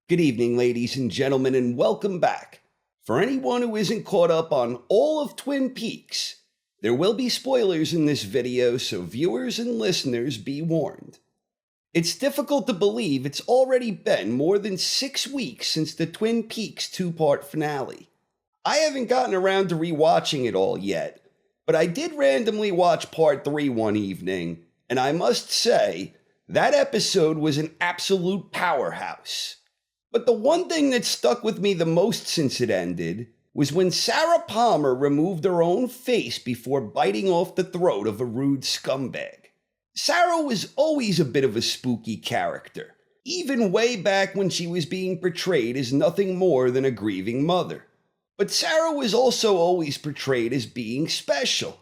Good evening, ladies and gentlemen, and welcome back. For anyone who isn't caught up on all of Twin Peaks, there will be spoilers in this video, so viewers and listeners be warned. It's difficult to believe it's already been more than 6 weeks since the Twin Peaks two-part finale. I haven't gotten around to rewatching it all yet, but I did randomly watch part 3 one evening, and I must say, that episode was an absolute powerhouse. But the one thing that stuck with me the most since it ended was when Sarah Palmer removed her own face before biting off the throat of a rude scumbag. Sarah was always a bit of a spooky character, even way back when she was being portrayed as nothing more than a grieving mother. But Sarah was also always portrayed as being special.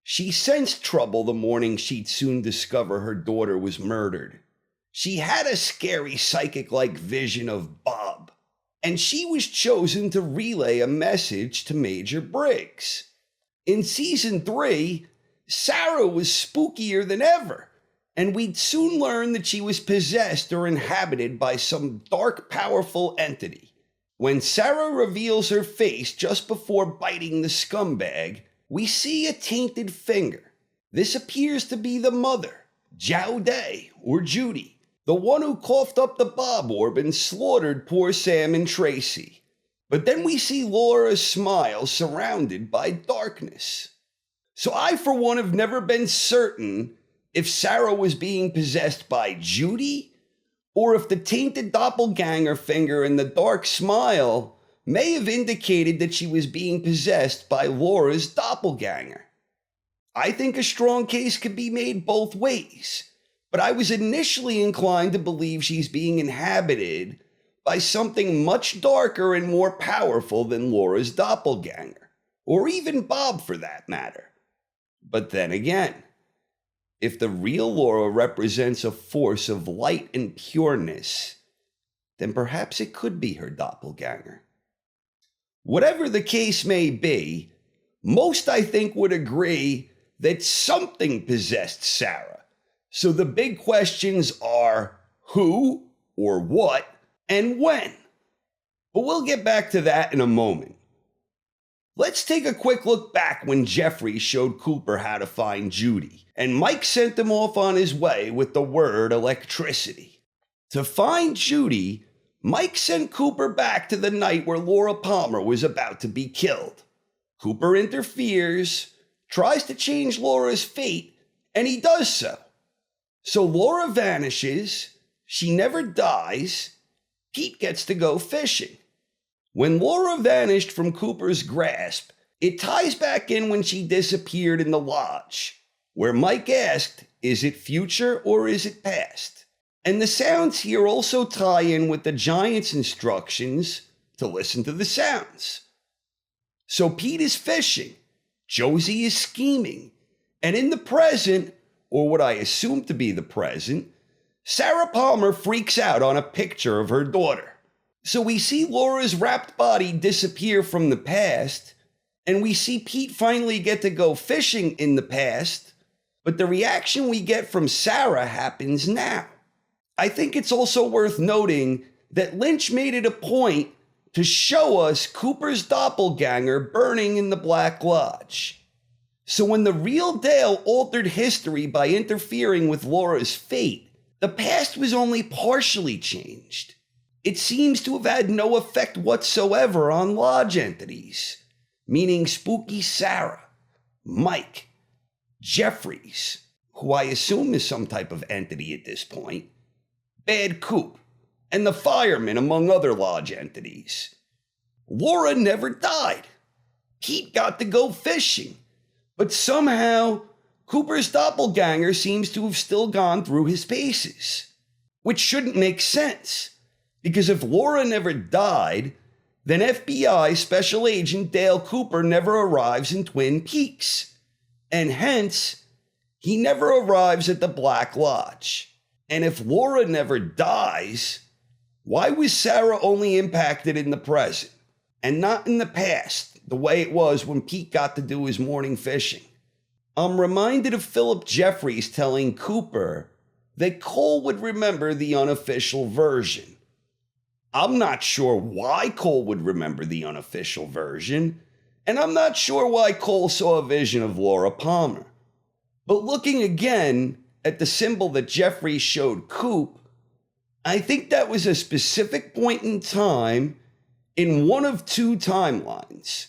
She sensed trouble the morning she'd soon discover her daughter was murdered. She had a scary psychic-like vision of Bob, and she was chosen to relay a message to Major Briggs. In Season 3, Sarah was spookier than ever, and we'd soon learn that she was possessed or inhabited by some dark, powerful entity. When Sarah reveals her face just before biting the scumbag, we see a tainted finger. This appears to be the mother, Jowday, or Judy, the one who coughed up the Bob orb and slaughtered poor Sam and Tracy. But then we see Laura smile surrounded by darkness. So I, for one, have never been certain if Sarah was being possessed by Judy, or if the tainted doppelganger finger and the dark smile may have indicated that she was being possessed by Laura's doppelganger. I think a strong case could be made both ways, but I was initially inclined to believe she's being inhabited by something much darker and more powerful than Laura's doppelganger, or even Bob for that matter. But then again, if the real Laura represents a force of light and pureness, then perhaps it could be her doppelganger. Whatever the case may be, most I think would agree that something possessed Sarah. So the big questions are who, or what, and when. But we'll get back to that in a moment. Let's take a quick look back when Jeffrey showed Cooper how to find Judy, and Mike sent him off on his way with the word electricity. To find Judy, Mike sent Cooper back to the night where Laura Palmer was about to be killed. Cooper interferes, tries to change Laura's fate, and he does so. So Laura vanishes, she never dies, Pete gets to go fishing. When Laura vanished from Cooper's grasp, it ties back in when she disappeared in the lodge, where Mike asked, is it future or is it past? And the sounds here also tie in with the Giant's instructions to listen to the sounds. So Pete is fishing, Josie is scheming, and in the present, or what I assume to be the present, Sarah Palmer freaks out on a picture of her daughter. So we see Laura's wrapped body disappear from the past, and we see Pete finally get to go fishing in the past, but the reaction we get from Sarah happens now. I think it's also worth noting that Lynch made it a point to show us Cooper's doppelganger burning in the Black Lodge. So when the real Dale altered history by interfering with Laura's fate, the past was only partially changed. It seems to have had no effect whatsoever on Lodge entities, meaning Spooky Sarah, Mike, Jeffries, who I assume is some type of entity at this point, Bad Coop, and the firemen, among other Lodge entities. Laura never died. Pete got to go fishing. But somehow, Cooper's doppelganger seems to have still gone through his paces, which shouldn't make sense, because if Laura never died, then FBI Special Agent Dale Cooper never arrives in Twin Peaks, and hence, he never arrives at the Black Lodge. And if Laura never dies, why was Sarah only impacted in the present, and not in the past, the way it was when Pete got to do his morning fishing? I'm reminded of Philip Jeffries telling Cooper that Cole would remember the unofficial version. I'm not sure why Cole would remember the unofficial version, and I'm not sure why Cole saw a vision of Laura Palmer. But looking again at the symbol that Jeffries showed Coop, I think that was a specific point in time in one of two timelines.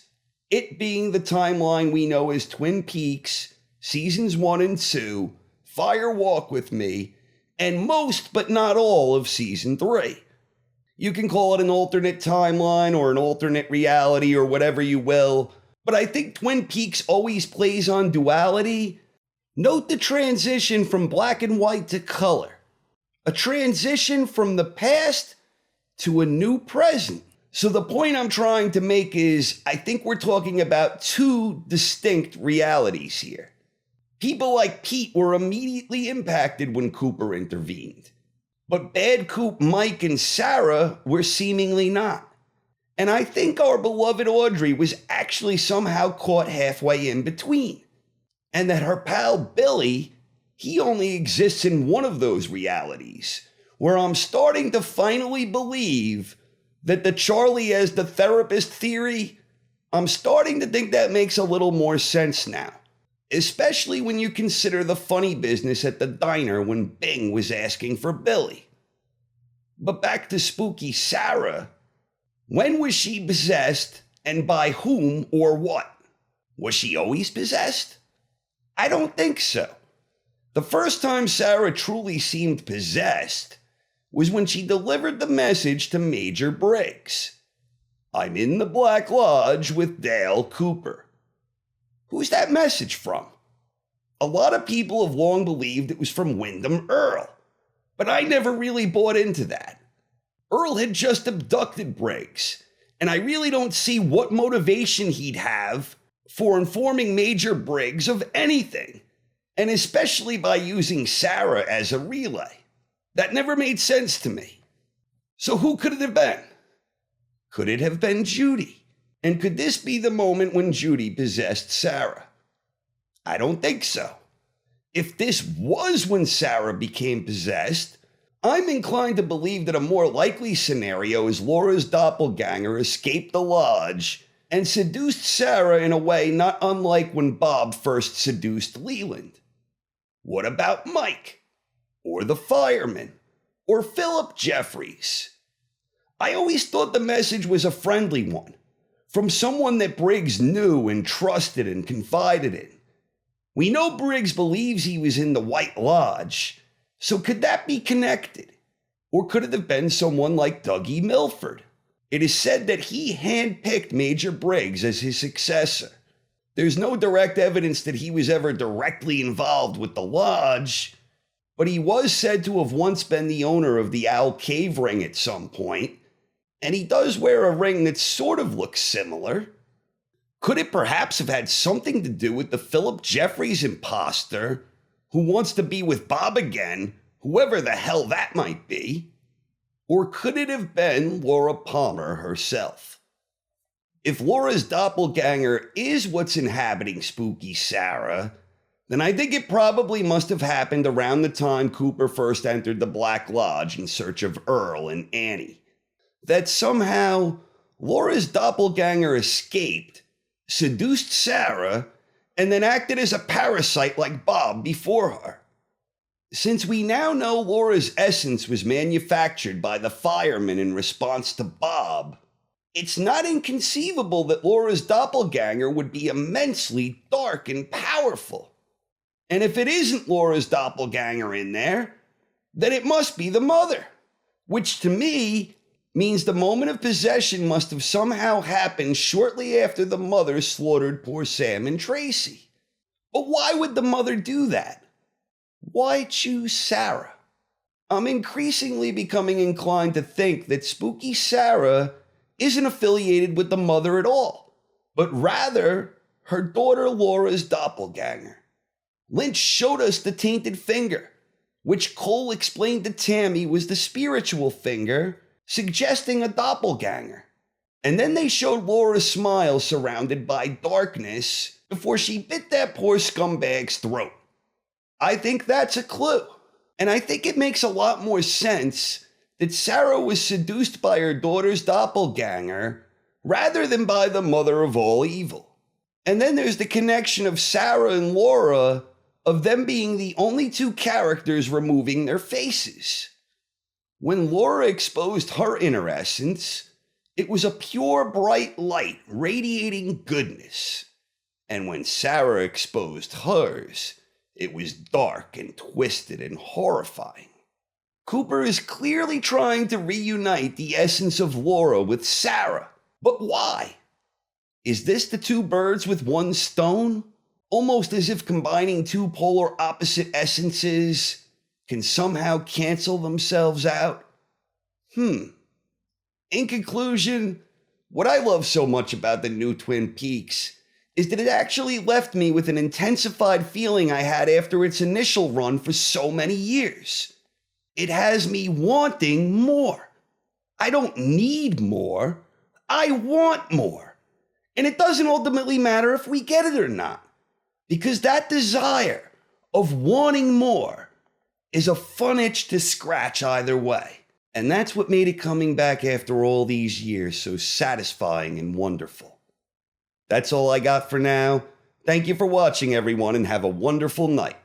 It being the timeline we know as Twin Peaks, Seasons 1 and 2, Fire Walk with Me, and most but not all of Season 3. You can call it an alternate timeline or an alternate reality or whatever you will, but I think Twin Peaks always plays on duality. Note the transition from black and white to color. A transition from the past to a new present. So the point I'm trying to make is, I think we're talking about two distinct realities here. People like Pete were immediately impacted when Cooper intervened. But Bad Coop, Mike, and Sarah were seemingly not. And I think our beloved Audrey was actually somehow caught halfway in between. And that her pal Billy, he only exists in one of those realities, where I'm starting to finally believe that the Charlie as the therapist theory, I'm starting to think that makes a little more sense now. Especially when you consider the funny business at the diner when Bing was asking for Billy. But back to spooky Sarah. When was she possessed, and by whom or what? Was she always possessed? I don't think so. The first time Sarah truly seemed possessed was when she delivered the message to Major Briggs. I'm in the Black Lodge with Dale Cooper. Who's that message from? A lot of people have long believed it was from Wyndham Earl, but I never really bought into that. Earl had just abducted Briggs, and I really don't see what motivation he'd have for informing Major Briggs of anything, and especially by using Sarah as a relay. That never made sense to me. So who could it have been? Could it have been Judy? And could this be the moment when Judy possessed Sarah? I don't think so. If this was when Sarah became possessed, I'm inclined to believe that a more likely scenario is Laura's doppelganger escaped the lodge and seduced Sarah in a way not unlike when Bob first seduced Leland. What about Mike? Or the fireman? Or Philip Jeffries? I always thought the message was a friendly one, from someone that Briggs knew and trusted and confided in. We know Briggs believes he was in the White Lodge, so could that be connected? Or could it have been someone like Dougie Milford? It is said that he handpicked Major Briggs as his successor. There's no direct evidence that he was ever directly involved with the lodge, but he was said to have once been the owner of the Owl Cave ring at some point, and he does wear a ring that sort of looks similar. Could it perhaps have had something to do with the Philip Jeffries imposter who wants to be with Bob again, whoever the hell that might be? Or could it have been Laura Palmer herself? If Laura's doppelganger is what's inhabiting spooky Sarah, then I think it probably must have happened around the time Cooper first entered the Black Lodge in search of Earl and Annie. That somehow Laura's doppelganger escaped, seduced Sarah, and then acted as a parasite like Bob before her. Since we now know Laura's essence was manufactured by the fireman in response to Bob, it's not inconceivable that Laura's doppelganger would be immensely dark and powerful. And if it isn't Laura's doppelganger in there, then it must be the mother, which to me means the moment of possession must have somehow happened shortly after the mother slaughtered poor Sam and Tracy. But why would the mother do that? Why choose Sarah? I'm increasingly becoming inclined to think that spooky Sarah isn't affiliated with the mother at all, but rather her daughter Laura's doppelganger. Lynch showed us the tainted finger, which Cole explained to Tammy was the spiritual finger, suggesting a doppelganger. And then they showed Laura's smile surrounded by darkness before she bit that poor scumbag's throat. I think that's a clue. And I think it makes a lot more sense that Sarah was seduced by her daughter's doppelganger rather than by the mother of all evil. And then there's the connection of Sarah and Laura, of them being the only two characters removing their faces. When Laura exposed her inner essence, it was a pure bright light radiating goodness. And when Sarah exposed hers, it was dark and twisted and horrifying. Cooper is clearly trying to reunite the essence of Laura with Sarah. But why? Is this the two birds with one stone? Almost as if combining two polar opposite essences can somehow cancel themselves out? In conclusion, what I love so much about the new Twin Peaks is that it actually left me with an intensified feeling I had after its initial run for so many years. It has me wanting more. I don't need more. I want more. And it doesn't ultimately matter if we get it or not, because that desire of wanting more is a fun itch to scratch either way. And that's what made it coming back after all these years so satisfying and wonderful. That's all I got for now. Thank you for watching, everyone, and have a wonderful night.